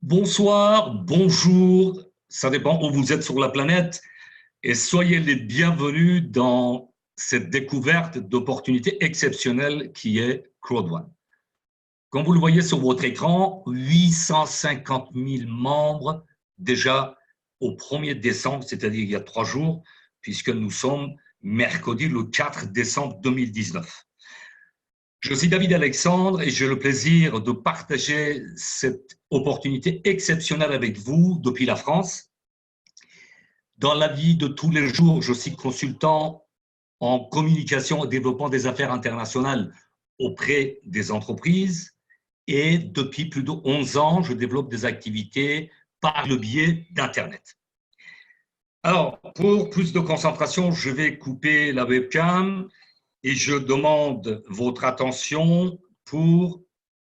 Bonsoir, bonjour, ça dépend où vous êtes sur la planète et soyez les bienvenus dans cette découverte d'opportunités exceptionnelles qui est Crowd1. Comme vous le voyez sur votre écran, 850 000 membres déjà au 1er décembre, c'est-à-dire il y a 3 jours, puisque nous sommes mercredi le 4 décembre 2019. Je suis David Alexandre et j'ai le plaisir de partager cette opportunité exceptionnelle avec vous depuis la France. Dans la vie de tous les jours, je suis consultant en communication et développement des affaires internationales auprès des entreprises et depuis plus de 11 ans, je développe des activités par le biais d'Internet. Alors, pour plus de concentration, je vais couper la webcam et je demande votre attention pour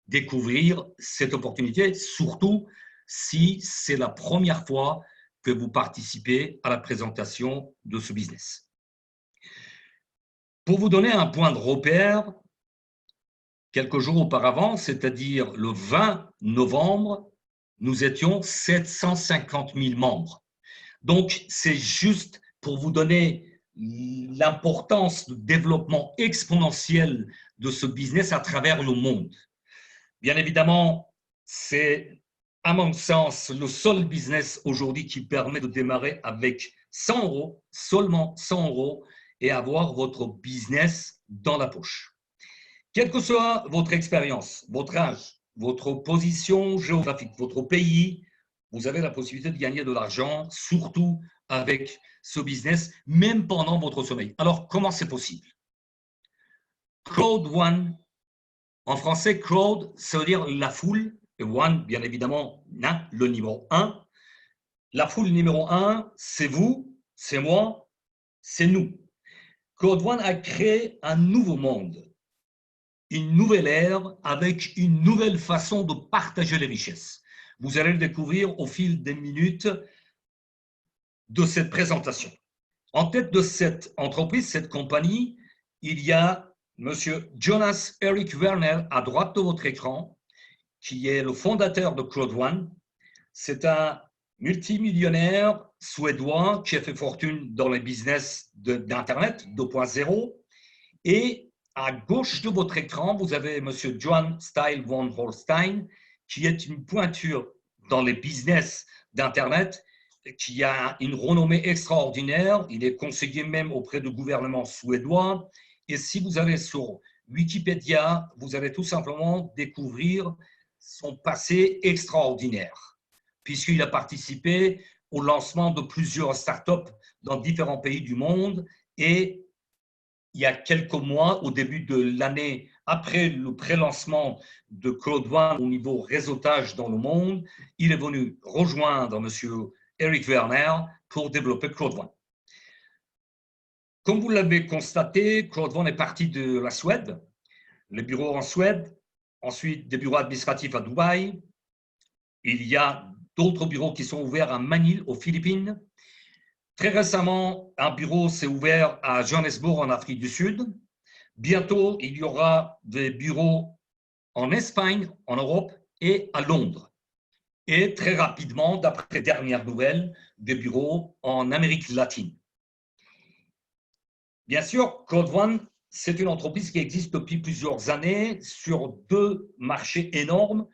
découvrir cette opportunité, surtout si c'est la première fois que vous participez à la présentation de ce business. Pour vous donner un point de repère, quelques jours auparavant, c'est-à-dire le 20 novembre, nous étions 750 000 membres. Donc, c'est juste pour vous donner l'importance du développement exponentiel de ce business à travers le monde. Bien évidemment, c'est, à mon sens, le seul business aujourd'hui qui permet de démarrer avec 100 euros, seulement 100 euros, et avoir votre business dans la poche. Quelle que soit votre expérience, votre âge, votre position géographique, votre pays, vous avez la possibilité de gagner de l'argent, surtout avec ce business, même pendant votre sommeil. Alors, comment c'est possible? Crowd1, en français, crowd, ça veut dire la foule, et one, bien évidemment, le numéro 1. La foule numéro 1, c'est vous, c'est moi, c'est nous. Crowd1 a créé un nouveau monde, une nouvelle ère avec une nouvelle façon de partager les richesses. Vous allez le découvrir au fil des minutes de cette présentation. En tête de cette entreprise, cette compagnie, il y a Monsieur Jonas Erik Werner à droite de votre écran, qui est le fondateur de Crowd1. C'est un multimillionnaire suédois qui a fait fortune dans les business d'Internet 2.0. Et à gauche de votre écran, vous avez M. Johan Style von Holstein, qui est une pointure dans les business d'Internet, qui a une renommée extraordinaire. Il est conseiller même auprès du gouvernement suédois. Et si vous allez sur Wikipédia, vous allez tout simplement découvrir son passé extraordinaire, puisqu'il a participé au lancement de plusieurs startups dans différents pays du monde. Et il y a quelques mois, au début de l'année, après le pré-lancement de Crowd1 au niveau réseautage dans le monde, il est venu rejoindre M. Erik Werner pour développer Crowd1. Comme vous l'avez constaté, Crowd1 est parti de la Suède, les bureaux en Suède, ensuite des bureaux administratifs à Dubaï. Il y a d'autres bureaux qui sont ouverts à Manille, aux Philippines. Très récemment, un bureau s'est ouvert à Johannesburg, en Afrique du Sud. Bientôt, il y aura des bureaux en Espagne, en Europe et à Londres. Et très rapidement, d'après les dernières nouvelles, des bureaux en Amérique latine. Bien sûr, Crowd1, c'est une entreprise qui existe depuis plusieurs années sur 2 marchés énormes.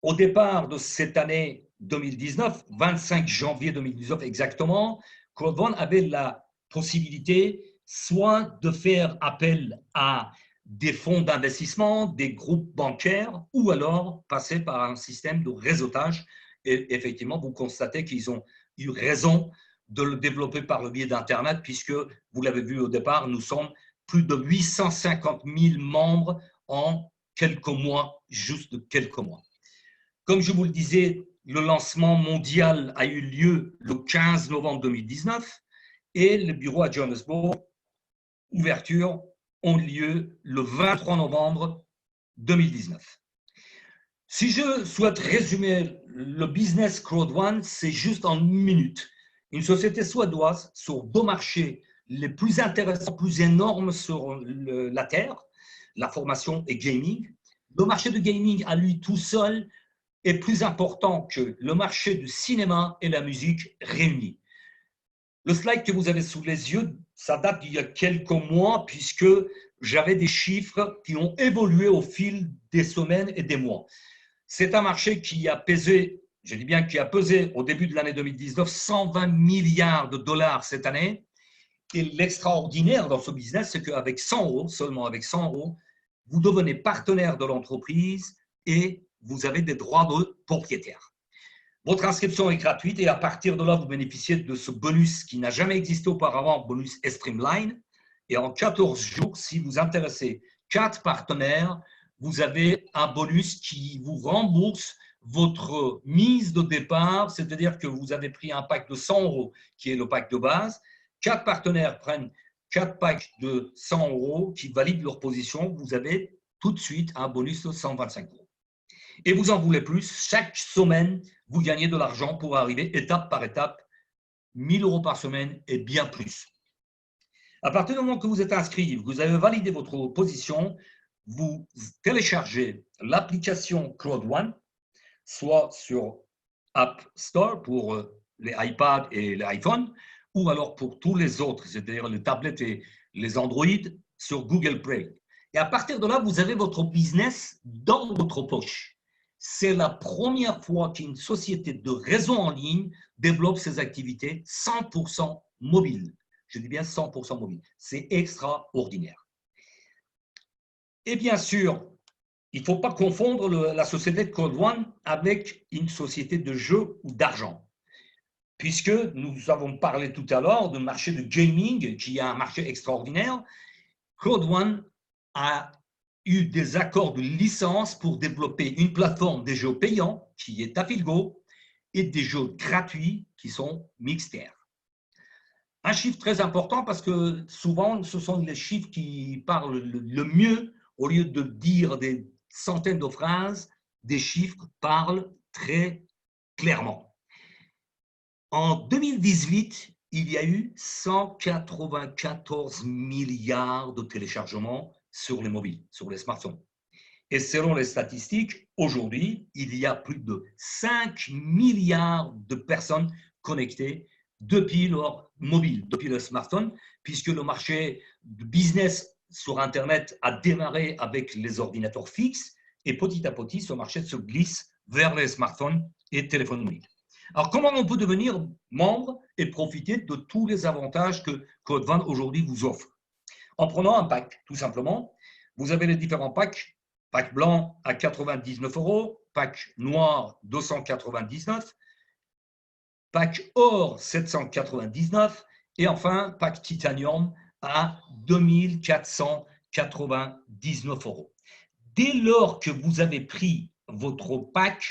Au départ de cette année 2019, 25 janvier 2019 exactement, Crowd1 avait la possibilité soit de faire appel à des fonds d'investissement, des groupes bancaires, ou alors passer par un système de réseautage. Et effectivement, vous constatez qu'ils ont eu raison de le développer par le biais d'Internet, puisque, vous l'avez vu au départ, nous sommes plus de 850 000 membres en quelques mois, juste quelques mois. Comme je vous le disais, le lancement mondial a eu lieu le 15 novembre 2019 et le bureau à Johannesburg, ouverture, ont lieu le 23 novembre 2019. Si je souhaite résumer le business Crowd1, c'est juste en 1 minute. Une société suédoise sur 2 marchés les plus intéressants, plus énormes sur la Terre, la formation et gaming. Le marché de gaming à lui tout seul est plus important que le marché du cinéma et la musique réunis. Le slide que vous avez sous les yeux, ça date d'il y a quelques mois, puisque j'avais des chiffres qui ont évolué au fil des semaines et des mois. C'est un marché qui a pesé, je dis bien qui a pesé au début de l'année 2019, 120 milliards de dollars cette année. Et l'extraordinaire dans ce business, c'est qu'avec 100 euros, seulement avec 100 euros, vous devenez partenaire de l'entreprise et vous avez des droits de propriétaire. Votre inscription est gratuite et à partir de là, vous bénéficiez de ce bonus qui n'a jamais existé auparavant, bonus Streamline. Et en 14 jours, si vous intéressez 4 partenaires, vous avez un bonus qui vous rembourse votre mise de départ, c'est-à-dire que vous avez pris un pack de 100 euros, qui est le pack de base. 4 partenaires prennent 4 packs de 100 euros qui valident leur position. Vous avez tout de suite un bonus de 125 euros. Et vous en voulez plus, chaque semaine, vous gagnez de l'argent pour arriver étape par étape, 1000 euros par semaine et bien plus. À partir du moment que vous êtes inscrit, vous avez validé votre position, vous téléchargez l'application Crowd One, soit sur App Store pour les iPads et les iPhones, ou alors pour tous les autres, c'est-à-dire les tablettes et les Android, sur Google Play. Et à partir de là, vous avez votre business dans votre poche. C'est la première fois qu'une société de réseau en ligne développe ses activités 100% mobile. Je dis bien 100% mobile. C'est extraordinaire. Et bien sûr, il ne faut pas confondre la société de Code One avec une société de jeux ou d'argent. Puisque nous avons parlé tout à l'heure du marché de gaming, qui est un marché extraordinaire, Code One a eu des accords de licence pour développer une plateforme des jeux payants, qui est Tafilgo, et des jeux gratuits, qui sont Mixter. Un chiffre très important parce que souvent, ce sont les chiffres qui parlent le mieux, au lieu de dire des centaines de phrases, des chiffres parlent très clairement. En 2018, il y a eu 194 milliards de téléchargements sur les mobiles, sur les smartphones. Et selon les statistiques, aujourd'hui, il y a plus de 5 milliards de personnes connectées depuis leur mobile, depuis leur smartphone, puisque le marché de business sur Internet a démarré avec les ordinateurs fixes et petit à petit, ce marché se glisse vers les smartphones et téléphones mobiles. Alors, comment on peut devenir membre et profiter de tous les avantages que Code One aujourd'hui vous offre? En prenant un pack, tout simplement. Vous avez les différents packs. Pack blanc à 99 euros, pack noir 299, pack or 799 et enfin pack titanium à 2499 euros. Dès lors que vous avez pris votre pack,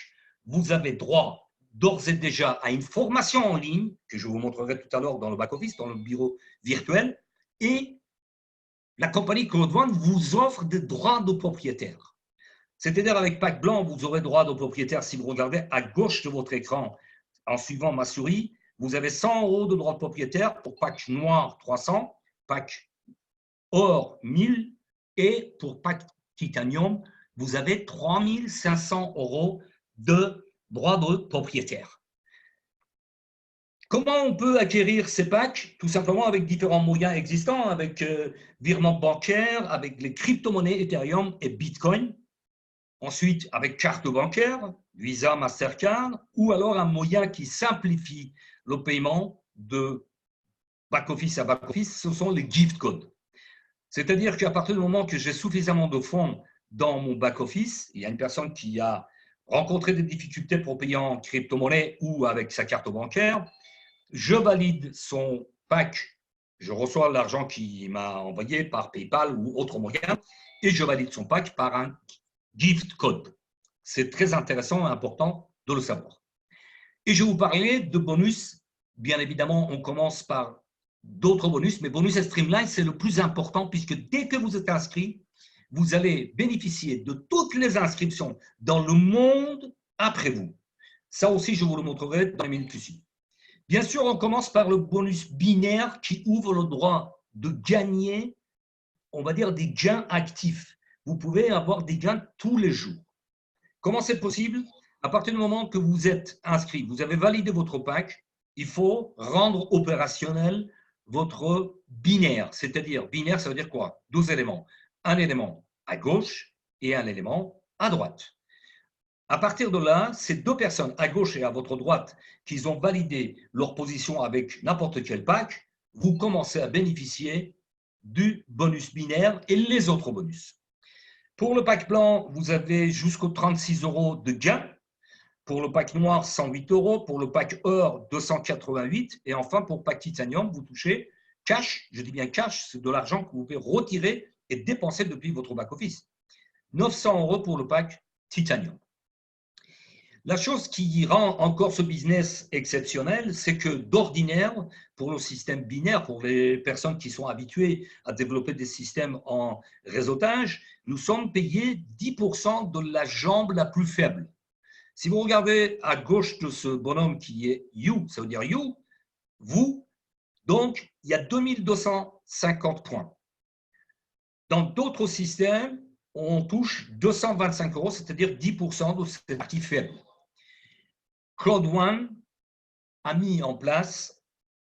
vous avez droit d'ores et déjà à une formation en ligne que je vous montrerai tout à l'heure dans le back-office, dans le bureau virtuel, et la compagnie Code One vous offre des droits de propriétaire. C'est-à-dire avec pack blanc, vous aurez droit de propriétaire si vous regardez à gauche de votre écran en suivant ma souris. Vous avez 100 euros de droit de propriétaire pour pack noir 300, pack or 1000 et pour pack titanium, vous avez 3500 euros de droit de propriétaire. Comment on peut acquérir ces packs? Tout simplement avec différents moyens existants, avec virement bancaire, avec les crypto-monnaies Ethereum et Bitcoin. Ensuite, avec carte bancaire, Visa, Mastercard, ou alors un moyen qui simplifie le paiement de back-office à back-office, ce sont les gift codes. C'est-à-dire qu'à partir du moment que j'ai suffisamment de fonds dans mon back-office, il y a une personne qui a rencontré des difficultés pour payer en crypto-monnaie ou avec sa carte bancaire, je valide son pack, je reçois l'argent qu'il m'a envoyé par PayPal ou autre moyen, et je valide son pack par un gift code. C'est très intéressant et important de le savoir. Et je vais vous parler de bonus. Bien évidemment, on commence par d'autres bonus, mais bonus et Streamline, c'est le plus important puisque dès que vous êtes inscrit, vous allez bénéficier de toutes les inscriptions dans le monde après vous. Ça aussi, je vous le montrerai dans les minutes qui suivent. Bien sûr, on commence par le bonus binaire qui ouvre le droit de gagner, on va dire, des gains actifs. Vous pouvez avoir des gains tous les jours. Comment c'est possible? À partir du moment que vous êtes inscrit, vous avez validé votre pack, il faut rendre opérationnel votre binaire. C'est-à-dire, binaire, ça veut dire quoi? 12 éléments. Un élément à gauche et un élément à droite. À partir de là, ces deux personnes à gauche et à votre droite qui ont validé leur position avec n'importe quel pack, vous commencez à bénéficier du bonus binaire et les autres bonus. Pour le pack blanc, vous avez jusqu'aux 36 € de gain. Pour le pack noir, 108 €. Pour le pack or, 288. Et enfin, pour le pack titanium, vous touchez cash. Je dis bien cash, c'est de l'argent que vous pouvez retirer et dépenser depuis votre back-office. 900 € pour le pack titanium. La chose qui rend encore ce business exceptionnel, c'est que d'ordinaire, pour le système binaire, pour les personnes qui sont habituées à développer des systèmes en réseautage, nous sommes payés 10% de la jambe la plus faible. Si vous regardez à gauche de ce bonhomme qui est you, ça veut dire you, vous, donc il y a 2250 points. Dans d'autres systèmes, on touche 225 €, c'est-à-dire 10% de cette partie faible. Cloud One a mis en place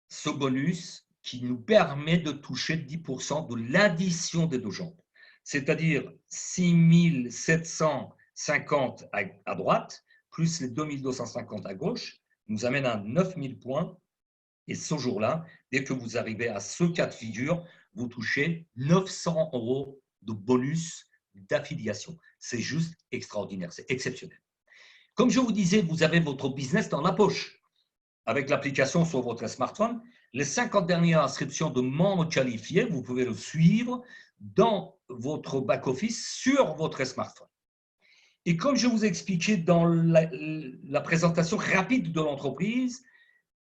ce bonus qui nous permet de toucher 10% de l'addition des deux jambes, c'est-à-dire 6750 à droite, plus les 2250 à gauche, nous amène à 9000 points. Et ce jour-là, dès que vous arrivez à ce cas de figure, vous touchez 900 € de bonus d'affiliation. C'est juste extraordinaire, c'est exceptionnel. Comme je vous disais, vous avez votre business dans la poche. Avec l'application sur votre smartphone, les 50 dernières inscriptions de membres qualifiés, vous pouvez le suivre dans votre back-office sur votre smartphone. Et comme je vous ai expliqué dans la présentation rapide de l'entreprise,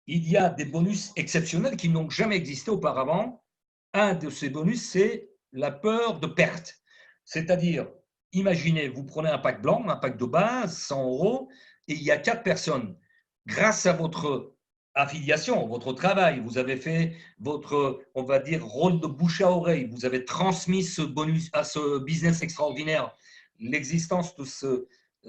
il y a des bonus exceptionnels qui n'ont jamais existé auparavant. Un de ces bonus, c'est la peur de perte. C'est-à-dire, imaginez, vous prenez un pack blanc, un pack de base, 100 €, et il y a 4 personnes. Grâce à votre affiliation, votre travail, vous avez fait votre, on va dire, rôle de bouche à oreille, vous avez transmis ce bonus à ce business extraordinaire, l'existence de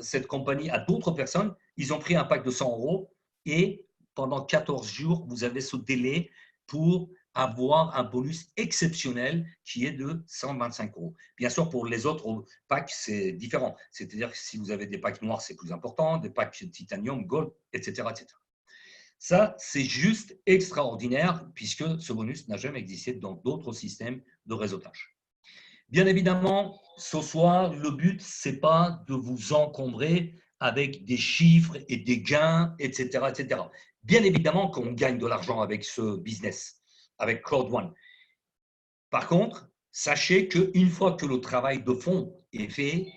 cette compagnie à d'autres personnes. Ils ont pris un pack de 100 € et pendant 14 jours, vous avez ce délai pour avoir un bonus exceptionnel qui est de 125 €. Bien sûr, pour les autres packs, c'est différent. C'est-à-dire que si vous avez des packs noirs, c'est plus important, des packs titanium, gold, etc., etc. Ça, c'est juste extraordinaire puisque ce bonus n'a jamais existé dans d'autres systèmes de réseautage. Bien évidemment, ce soir, le but, ce n'est pas de vous encombrer avec des chiffres et des gains, etc., etc. Bien évidemment qu'on gagne de l'argent avec ce business, avec Cloud One. Par contre, sachez qu'une fois que le travail de fond est fait,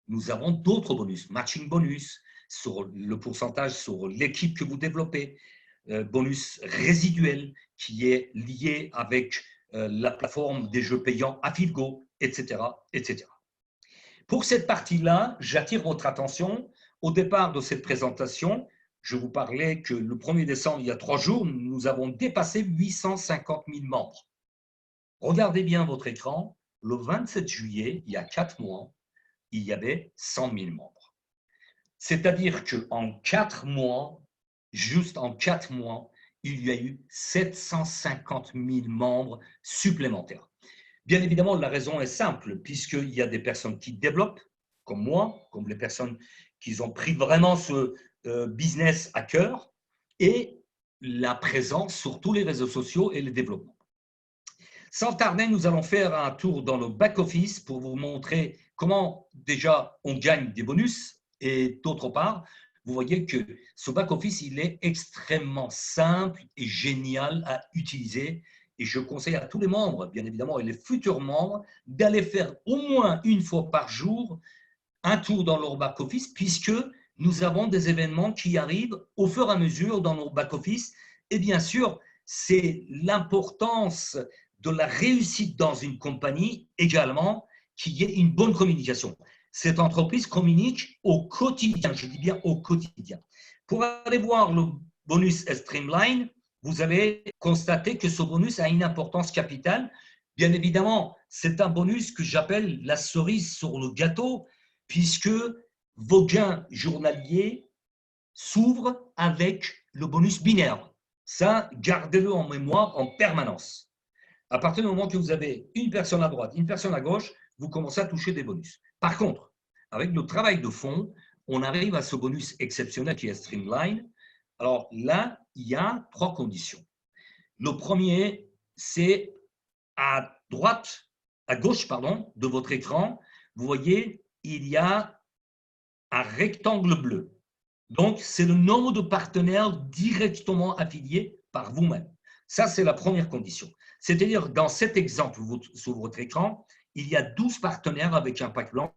nous avons d'autres bonus, matching bonus, sur le pourcentage sur l'équipe que vous développez, bonus résiduel qui est lié avec la plateforme des jeux payants Affilgo, etc., etc. Pour cette partie-là, j'attire votre attention. Au départ de cette présentation, je vous parlais que le 1er décembre, il y a 3 jours, nous avons dépassé 850 000 membres. Regardez bien votre écran. Le 27 juillet, il y a 4 mois, il y avait 100 000 membres. C'est-à-dire qu'en 4 mois, juste en 4 mois, il y a eu 750 000 membres supplémentaires. Bien évidemment, la raison est simple, puisqu'il y a des personnes qui développent, comme moi, comme les personnes qui ont pris vraiment ce business à cœur, et la présence sur tous les réseaux sociaux et le développement. Sans tarder, nous allons faire un tour dans le back-office pour vous montrer comment déjà on gagne des bonus, et d'autre part, vous voyez que ce back-office, il est extrêmement simple et génial à utiliser. Et je conseille à tous les membres, bien évidemment, et les futurs membres, d'aller faire au moins une fois par jour un tour dans leur back-office, puisque nous avons des événements qui arrivent au fur et à mesure dans nos back-office. Et bien sûr, c'est l'importance de la réussite dans une compagnie également qu'il y ait une bonne communication. Cette entreprise communique au quotidien, je dis bien au quotidien. Pour aller voir le bonus Streamline, vous allez constater que ce bonus a une importance capitale. Bien évidemment, c'est un bonus que j'appelle la cerise sur le gâteau, puisque vos gains journaliers s'ouvrent avec le bonus binaire. Ça, gardez-le en mémoire en permanence. À partir du moment que vous avez une personne à droite, une personne à gauche, vous commencez à toucher des bonus. Par contre, avec le travail de fond, on arrive à ce bonus exceptionnel qui est Streamline. Alors là, il y a 3 conditions. Le premier, c'est à gauche, de votre écran, vous voyez, il y a un rectangle bleu. Donc, c'est le nombre de partenaires directement affiliés par vous-même. Ça, c'est la première condition. C'est-à-dire, dans cet exemple sur votre écran, il y a 12 partenaires avec un pack blanc.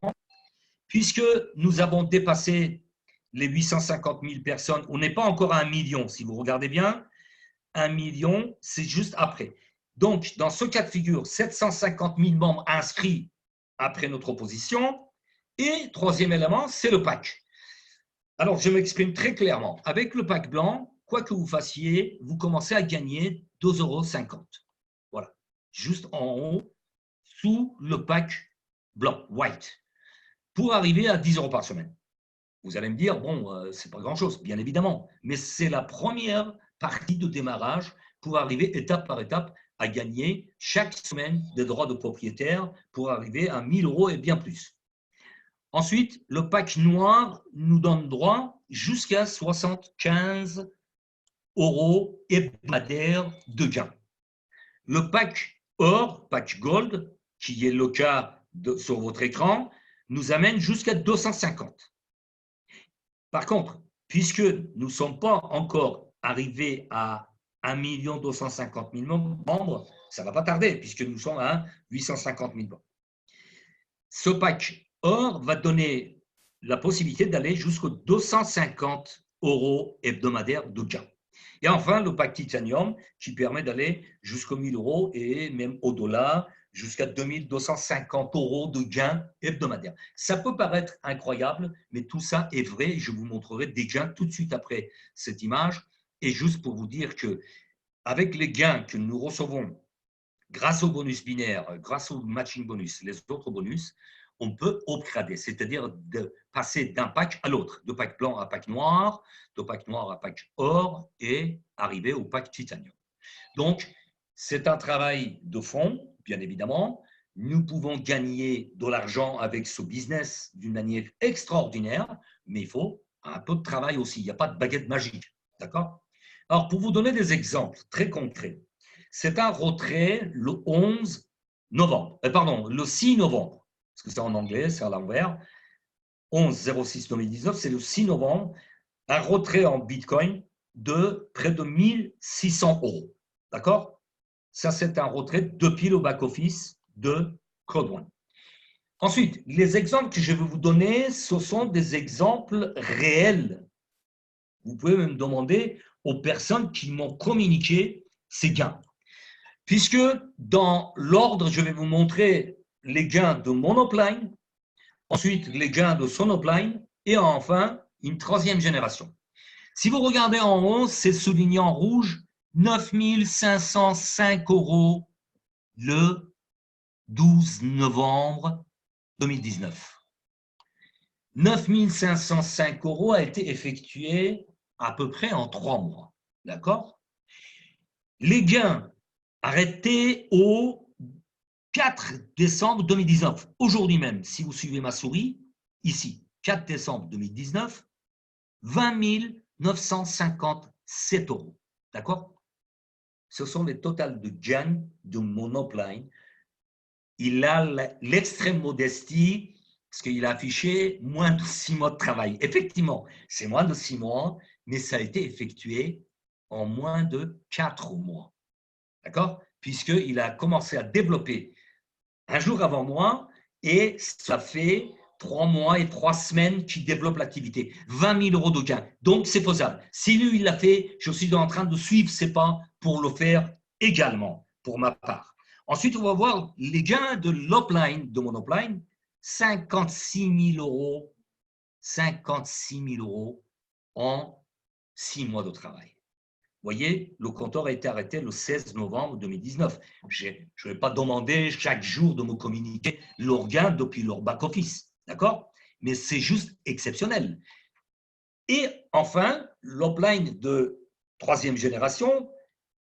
Puisque nous avons dépassé les 850 000 personnes, on n'est pas encore à 1 million, si vous regardez bien. 1 million, c'est juste après. Donc, dans ce cas de figure, 750 000 membres inscrits après notre opposition. Et troisième élément, c'est le pack. Alors, je m'exprime très clairement. Avec le pack blanc, quoi que vous fassiez, vous commencez à gagner 2,50 €. Voilà, juste en haut, sous le pack blanc, white, pour arriver à 10 € par semaine. Vous allez me dire, bon, c'est pas grand-chose, bien évidemment, mais c'est la première partie de démarrage pour arriver étape par étape à gagner chaque semaine des droits de propriétaire pour arriver à 1 000 € et bien plus. Ensuite, le pack noir nous donne droit jusqu'à 75 € hebdomadaires de gain. Le pack or, pack gold, qui est le cas sur votre écran, nous amène jusqu'à 250. Par contre, puisque nous ne sommes pas encore arrivés à 1 250 000 membres, ça ne va pas tarder, puisque nous sommes à 850 000 membres. Ce pack or va donner la possibilité d'aller jusqu'aux 250 € hebdomadaires de gain. Et enfin, le pack titanium qui permet d'aller jusqu'aux 1 000 € et même au-delà, jusqu'à 2 250 € de gains hebdomadaires. Ça peut paraître incroyable, mais tout ça est vrai. Je vous montrerai des gains tout de suite après cette image. Et juste pour vous dire que avec les gains que nous recevons grâce au bonus binaire, grâce au matching bonus, les autres bonus, on peut upgrader, c'est-à-dire de passer d'un pack à l'autre, de pack blanc à pack noir, de pack noir à pack or et arriver au pack titanium. Donc, c'est un travail de fond, bien évidemment. Nous pouvons gagner de l'argent avec ce business d'une manière extraordinaire, mais il faut un peu de travail aussi. Il n'y a pas de baguette magique. D'accord? Alors, pour vous donner des exemples très concrets, c'est un retrait le 11 novembre, le 6 novembre, parce que c'est en anglais, c'est à l'envers. 11-06-2019, c'est le 6 novembre, un retrait en Bitcoin de près de 1 600 €. D'accord? Ça, c'est un retrait depuis le back-office de CloudOne. Ensuite, les exemples que je vais vous donner, ce sont des exemples réels. Vous pouvez me demander aux personnes qui m'ont communiqué ces gains. Puisque dans l'ordre, je vais vous montrer les gains de mon upline, ensuite les gains de son upline et enfin une troisième génération. Si vous regardez en haut, c'est souligné en rouge 9 505 € le 12 novembre 2019. 9 505 € a été effectué à peu près en 3 mois. D'accord? Les gains arrêtés au 4 décembre 2019. Aujourd'hui même, si vous suivez ma souris, ici, 4 décembre 2019, 20 957 €. D'accord? Ce sont les totals de gains de mon upline. Il a l'extrême modestie, parce qu'il a affiché moins de 6 mois de travail. Effectivement, c'est moins de 6 mois, mais ça a été effectué en moins de 4 mois. D'accord? Puisqu'il a commencé à développer un jour avant moi et ça fait 3 mois et 3 semaines qu'il développe l'activité. 20 000 € de gains. Donc, c'est faisable. Si lui, il l'a fait, je suis en train de suivre ses pas pour le faire également, pour ma part. Ensuite, on va voir les gains de l'upline, de mon upline. 56 000 €. 56 000 € en 6 mois de travail. Vous voyez, le compteur a été arrêté le 16 novembre 2019. Je ne vais pas demander chaque jour de me communiquer leurs gains depuis leur back-office. D'accord? mais c'est juste exceptionnel. Et enfin, l'upline de troisième génération,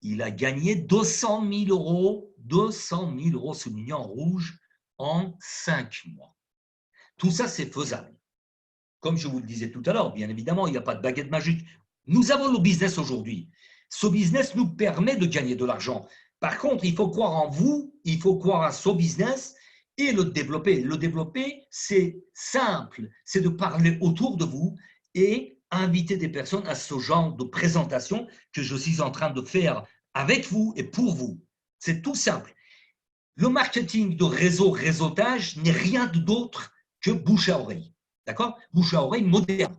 il a gagné 200 000 euros, 200 000 euros soulignés en rouge en 5 mois. Tout ça, c'est faisable. Comme je vous le disais tout à l'heure, bien évidemment, il n'y a pas de baguette magique. Nous avons le business aujourd'hui. Ce business nous permet de gagner de l'argent. Par contre, il faut croire en vous, il faut croire à ce business et le développer. Le développer, c'est simple, c'est de parler autour de vous et inviter des personnes à ce genre de présentation que je suis en train de faire avec vous et pour vous. C'est tout simple. Le marketing de réseautage n'est rien d'autre que bouche à oreille. D'accord? Bouche à oreille moderne.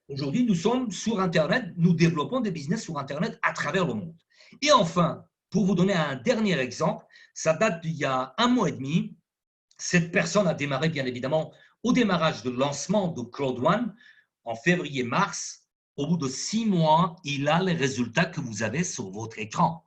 Aujourd'hui, nous sommes sur Internet, nous développons des business sur Internet à travers le monde. Et enfin, pour vous donner un dernier exemple, ça date d'il y a 1 mois et demi. Cette personne a démarré, bien évidemment, au démarrage de lancement de Crowd1 en février-mars. Au bout de 6 mois, il a les résultats que vous avez sur votre écran.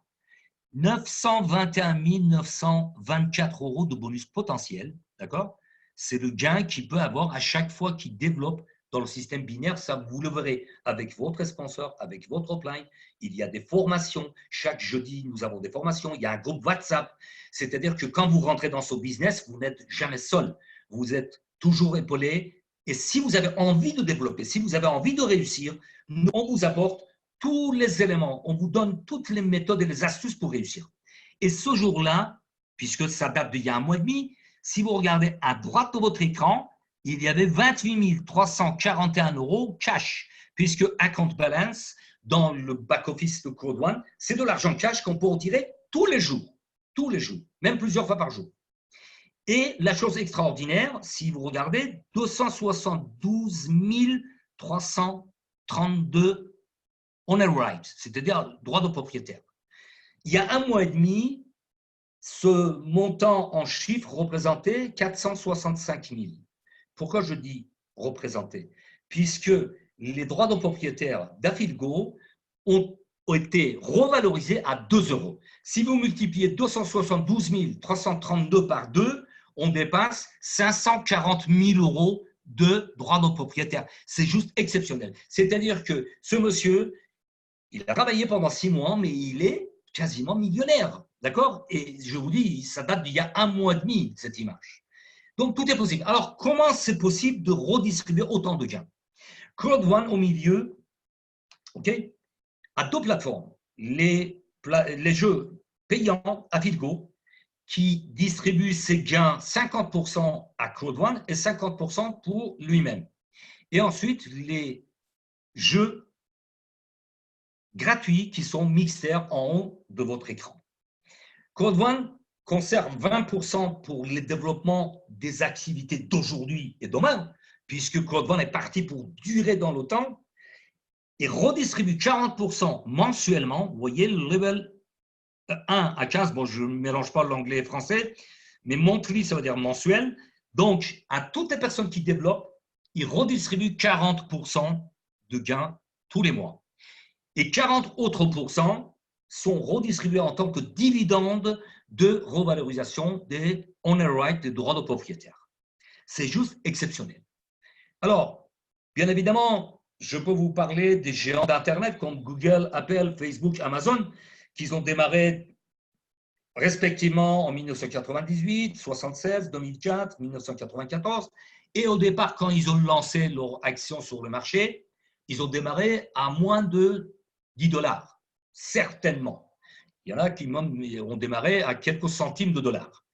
921 924 euros de bonus potentiel, d'accord? C'est le gain qu'il peut avoir à chaque fois qu'il développe dans le système binaire. Ça, vous le verrez avec votre sponsor, avec votre upline. Il y a des formations. Chaque jeudi, nous avons des formations. Il y a un groupe WhatsApp. C'est-à-dire que quand vous rentrez dans ce business, vous n'êtes jamais seul. Vous êtes toujours épaulé. Et si vous avez envie de développer, si vous avez envie de réussir, on vous apporte tous les éléments, on vous donne toutes les méthodes et les astuces pour réussir. Et ce jour-là, puisque ça date d'il y a 1 mois et demi, si vous regardez à droite de votre écran, il y avait 28 341 euros cash, puisque account balance, dans le back-office de Crowd1, c'est de l'argent cash qu'on peut retirer tous les jours, même plusieurs fois par jour. Et la chose extraordinaire, si vous regardez, 272 332 owner rights, c'est-à-dire droit de propriétaire. Il y a 1 mois et demi, ce montant en chiffres représentait 465 000. Pourquoi je dis représenté? Puisque les droits de propriétaire d'Afilgo ont été revalorisés à 2 euros. Si vous multipliez 272 332 par 2, on dépasse 540 000 euros de droits de propriétaire. C'est juste exceptionnel. C'est-à-dire que ce monsieur, il a travaillé pendant 6 mois, mais il est quasiment millionnaire. D'accord? Et je vous dis, ça date d'il y a 1 mois et demi, cette image. Donc, tout est possible. Alors, comment c'est possible de redistribuer autant de gains? Crowd1 au milieu, OK, a 2 plateformes. Les jeux payants à Filgo qui distribuent ses gains 50% à Crowd1 et 50% pour lui-même. Et ensuite, les jeux gratuits qui sont mixters en haut de votre écran. Crowd1 conserve 20% pour les développements des activités d'aujourd'hui et demain, puisque Crowd1 est parti pour durer dans le temps, et redistribue 40% mensuellement. Vous voyez, le level 1 à 15, bon, je ne mélange pas l'anglais et le français, mais monthly, ça veut dire mensuel. Donc, à toutes les personnes qui développent, ils redistribuent 40% de gains tous les mois. Et 40 autres pourcents sont redistribués en tant que dividendes de revalorisation des owner rights, des droits de propriétaire. C'est juste exceptionnel. Alors, bien évidemment, je peux vous parler des géants d'Internet comme Google, Apple, Facebook, Amazon, qui ont démarré respectivement en 1998, 76, 2004, 1994. Et au départ, quand ils ont lancé leur action sur le marché, ils ont démarré à moins de 10 dollars, certainement. Il y en a qui ont démarré à quelques centimes de dollars.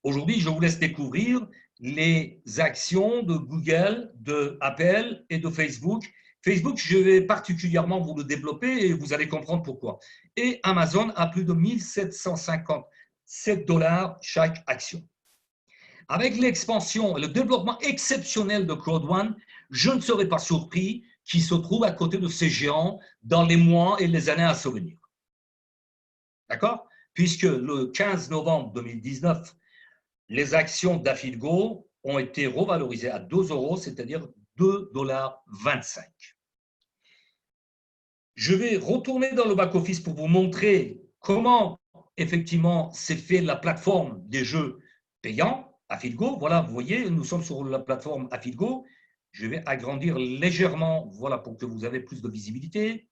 Aujourd'hui, je vous laisse découvrir les actions de Google, de Apple et de Facebook. Facebook, je vais particulièrement vous le développer et vous allez comprendre pourquoi. Et Amazon a plus de 1757 dollars chaque action. Avec l'expansion et le développement exceptionnel de Crowd1, je ne serais pas surpris qu'il se trouve à côté de ces géants dans les mois et les années à venir. D'accord? Puisque le 15 novembre 2019, les actions d'Afilgo ont été revalorisées à 2 euros, c'est-à-dire 2,25 dollars. Je vais retourner dans le back-office pour vous montrer comment, effectivement, s'est fait la plateforme des jeux payants, Afilgo. Voilà, vous voyez, nous sommes sur la plateforme Afilgo. Je vais agrandir légèrement, voilà, pour que vous avez plus de visibilité.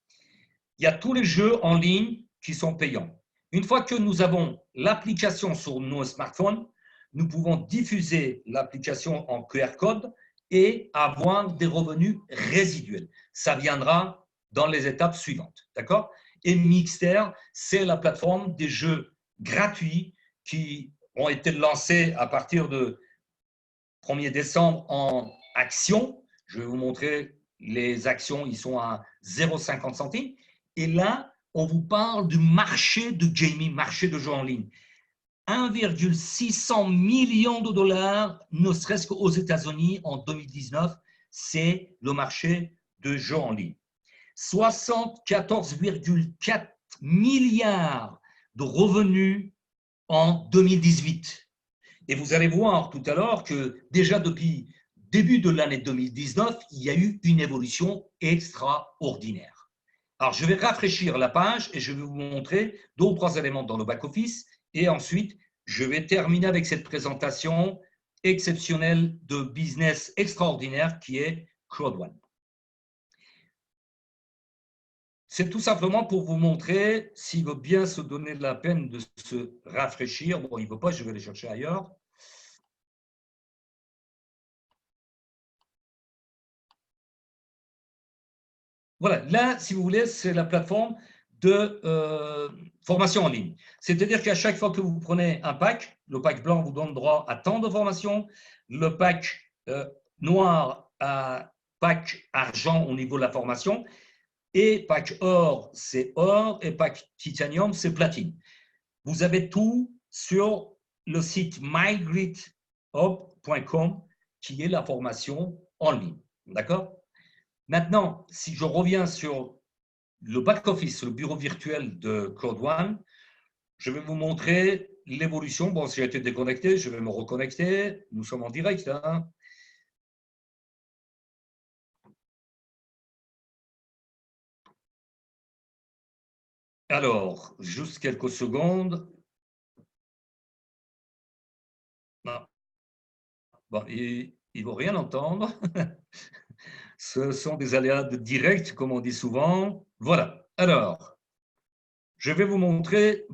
Il y a tous les jeux en ligne qui sont payants. Une fois que nous avons l'application sur nos smartphones, nous pouvons diffuser l'application en QR code et avoir des revenus résiduels. Ça viendra dans les étapes suivantes. D'accord? Et Mixter, c'est la plateforme des jeux gratuits qui ont été lancés à partir de 1er décembre en actions. Je vais vous montrer les actions, ils sont à 0,50 centimes. Et là, on vous parle du marché de gaming, marché de jeux en ligne. 1,600 millions de dollars, ne serait-ce qu'aux États-Unis en 2019, c'est le marché de jeux en ligne. 74,4 milliards de revenus en 2018. Et vous allez voir tout à l'heure que déjà depuis début de l'année 2019, il y a eu une évolution extraordinaire. Alors, je vais rafraîchir la page et je vais vous montrer 2 ou 3 éléments dans le back-office. Et ensuite, je vais terminer avec cette présentation exceptionnelle de business extraordinaire qui est Crowd1. C'est tout simplement pour vous montrer s'il veut bien se donner la peine de se rafraîchir. Bon, il ne veut pas, je vais aller chercher ailleurs. Voilà, là, si vous voulez, c'est la plateforme de formation en ligne. C'est-à-dire qu'à chaque fois que vous prenez un pack, le pack blanc vous donne droit à tant de formations, le pack noir à pack argent au niveau de la formation, et pack or, c'est or, et pack titanium, c'est platine. Vous avez tout sur le site mygridhub.com qui est la formation en ligne. D'accord? Maintenant, si je reviens sur le back-office, le bureau virtuel de Crowd1, je vais vous montrer l'évolution. Bon, si j'ai été déconnecté, je vais me reconnecter. Nous sommes en direct. Hein. Alors, juste quelques secondes. Non. Bon, il ne veut rien entendre. Ce sont des aléas de direct, comme on dit souvent. Voilà. Alors, je vais vous montrer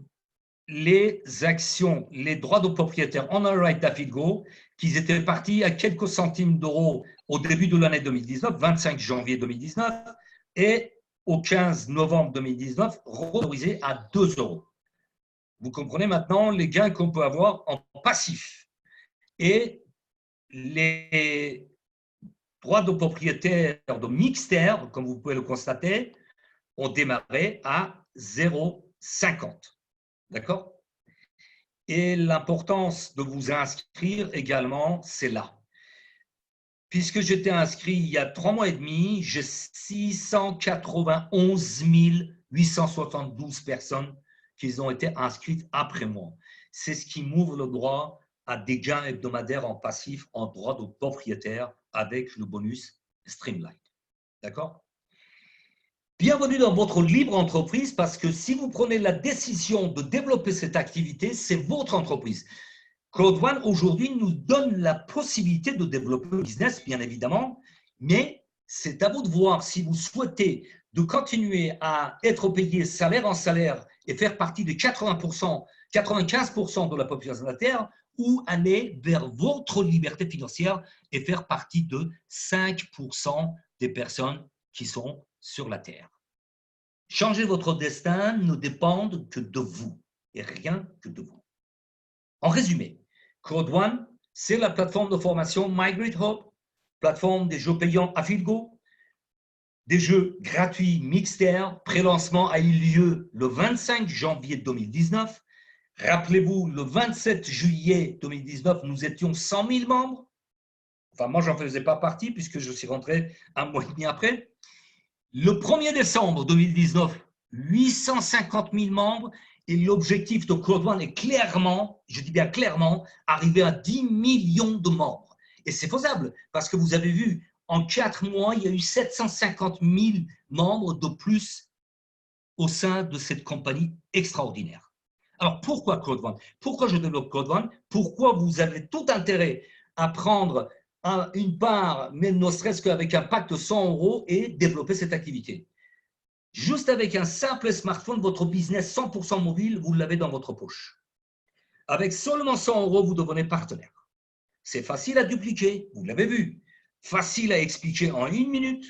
les actions, les droits de propriétaire on a right d'Affigo, qui étaient partis à quelques centimes d'euros au début de l'année 2019, 25 janvier 2019, et au 15 novembre 2019, revalorisés à 2 euros. Vous comprenez maintenant les gains qu'on peut avoir en passif. Et les droits de propriétaire de Mixter, comme vous pouvez le constater, ont démarré à 0,50. D'accord? Et l'importance de vous inscrire également, c'est là. Puisque j'étais inscrit il y a 3 mois et demi, j'ai 691 872 personnes qui ont été inscrites après moi. C'est ce qui m'ouvre le droit à des gains hebdomadaires en passif, en droit de propriétaire avec le bonus Streamline. D'accord? Bienvenue dans votre libre entreprise parce que si vous prenez la décision de développer cette activité, c'est votre entreprise. Crowd1 aujourd'hui nous donne la possibilité de développer le business, bien évidemment, mais c'est à vous de voir si vous souhaitez de continuer à être payé salaire en salaire et faire partie de 80%, 95% de la population de la Terre ou aller vers votre liberté financière et faire partie de 5% des personnes qui sont sur la Terre. Changer votre destin ne dépend que de vous et rien que de vous. En résumé, Crowd1, c'est la plateforme de formation MyGridHub, plateforme des jeux payants Affilgo, des jeux gratuits Mixter. Pré-lancement a eu lieu le 25 janvier 2019. Rappelez-vous, le 27 juillet 2019, nous étions 100 000 membres. Enfin, moi, je n'en faisais pas partie puisque je suis rentré un mois et demi après. Le 1er décembre 2019, 850 000 membres et l'objectif de Crowd1 est clairement, je dis bien clairement, arriver à 10 millions de membres. Et c'est faisable parce que vous avez vu, en 4 mois, il y a eu 750 000 membres de plus au sein de cette compagnie extraordinaire. Alors, pourquoi Crowd1? Pourquoi je développe Crowd1? Pourquoi vous avez tout intérêt à prendre une part, même ne serait-ce qu'avec un pack de 100 € et développer cette activité. Juste avec un simple smartphone, votre business 100% mobile, vous l'avez dans votre poche. Avec seulement 100 €, vous devenez partenaire. C'est facile à dupliquer, vous l'avez vu. Facile à expliquer en 1 minute.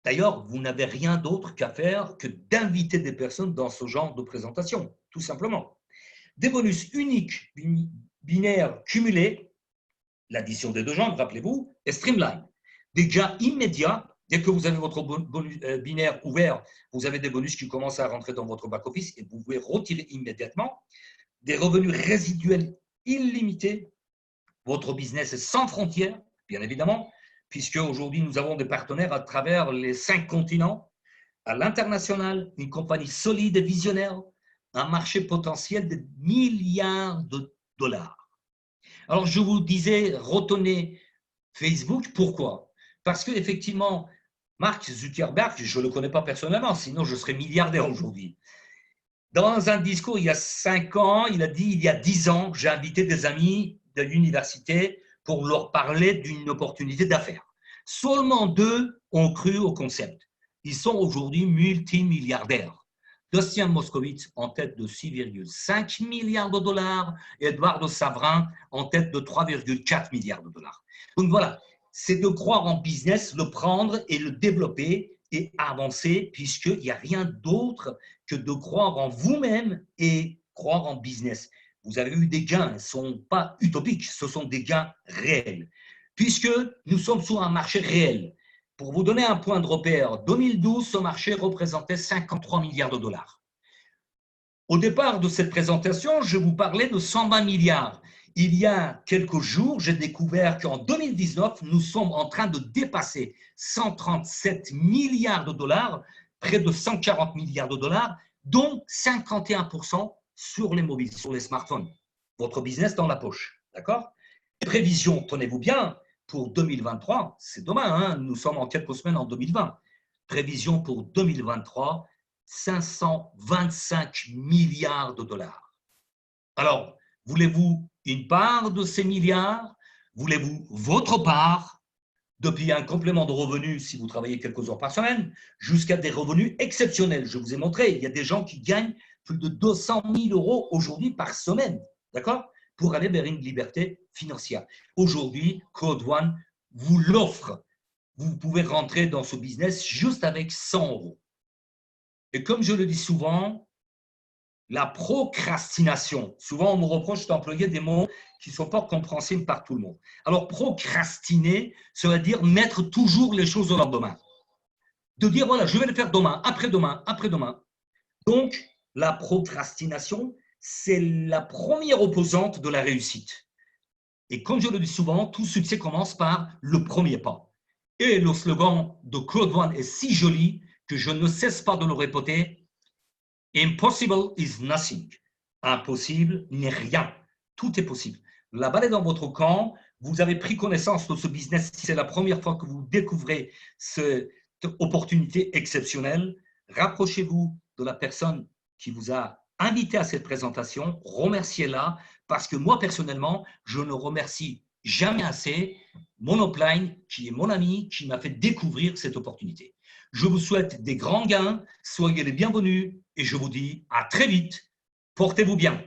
D'ailleurs, vous n'avez rien d'autre qu'à faire que d'inviter des personnes dans ce genre de présentation, tout simplement. Des bonus uniques, binaires, cumulés, l'addition des deux jambes, rappelez-vous, et streamline. Des gains immédiats, dès que vous avez votre bonus binaire ouvert, vous avez des bonus qui commencent à rentrer dans votre back-office et vous pouvez retirer immédiatement. Des revenus résiduels illimités. Votre business est sans frontières, bien évidemment, puisque aujourd'hui nous avons des partenaires à travers les 5 continents, à l'international, une compagnie solide et visionnaire, un marché potentiel de milliards de dollars. Alors je vous disais, retenez Facebook, pourquoi? Parce qu'effectivement, Mark Zuckerberg, je ne le connais pas personnellement, sinon je serais milliardaire aujourd'hui. Dans un discours il y a 5 ans, il a dit il y a 10 ans, j'ai invité des amis de l'université pour leur parler d'une opportunité d'affaires. Seulement 2 ont cru au concept. Ils sont aujourd'hui multimilliardaires. Dustin Moskovitz en tête de 6,5 milliards de dollars et Eduardo Savrin en tête de 3,4 milliards de dollars. Donc voilà, c'est de croire en business, le prendre et le développer et avancer, puisqu'il n'y a rien d'autre que de croire en vous-même et croire en business. Vous avez eu des gains, ils ne sont pas utopiques, ce sont des gains réels, puisque nous sommes sur un marché réel. Pour vous donner un point de repère, 2012, ce marché représentait 53 milliards de dollars. Au départ de cette présentation, je vous parlais de 120 milliards. Il y a quelques jours, j'ai découvert qu'en 2019, nous sommes en train de dépasser 137 milliards de dollars, près de 140 milliards de dollars, dont 51% sur les mobiles, sur les smartphones. Votre business dans la poche, d'accord? Les prévisions, tenez-vous bien, pour 2023, c'est demain, hein, nous sommes en quelques semaines en 2020. Prévision pour 2023, 525 milliards de dollars. Alors, voulez-vous une part de ces milliards? Voulez-vous votre part? Depuis un complément de revenus, si vous travaillez quelques heures par semaine, jusqu'à des revenus exceptionnels. Je vous ai montré, il y a des gens qui gagnent plus de 200 000 € aujourd'hui par semaine, d'accord? Pour aller vers une liberté financière. Aujourd'hui, Code One vous l'offre. Vous pouvez rentrer dans ce business juste avec 100 €. Et comme je le dis souvent, la procrastination, souvent on me reproche d'employer des mots qui ne sont pas compréhensibles par tout le monde. Alors procrastiner, ça veut dire mettre toujours les choses au lendemain. De dire voilà, je vais le faire demain, après-demain, après-demain. Donc la procrastination, c'est la première opposante de la réussite. Et comme je le dis souvent, tout succès commence par le premier pas. Et le slogan de Claude One est si joli que je ne cesse pas de le répéter. Impossible is nothing. Impossible n'est rien. Tout est possible. La balle est dans votre camp. Vous avez pris connaissance de ce business. C'est la première fois que vous découvrez cette opportunité exceptionnelle. Rapprochez-vous de la personne qui vous a invité à cette présentation. Remerciez-la parce que moi, personnellement, je ne remercie jamais assez mon upline, qui est mon ami, qui m'a fait découvrir cette opportunité. Je vous souhaite des grands gains, soyez les bienvenus et je vous dis à très vite. Portez-vous bien.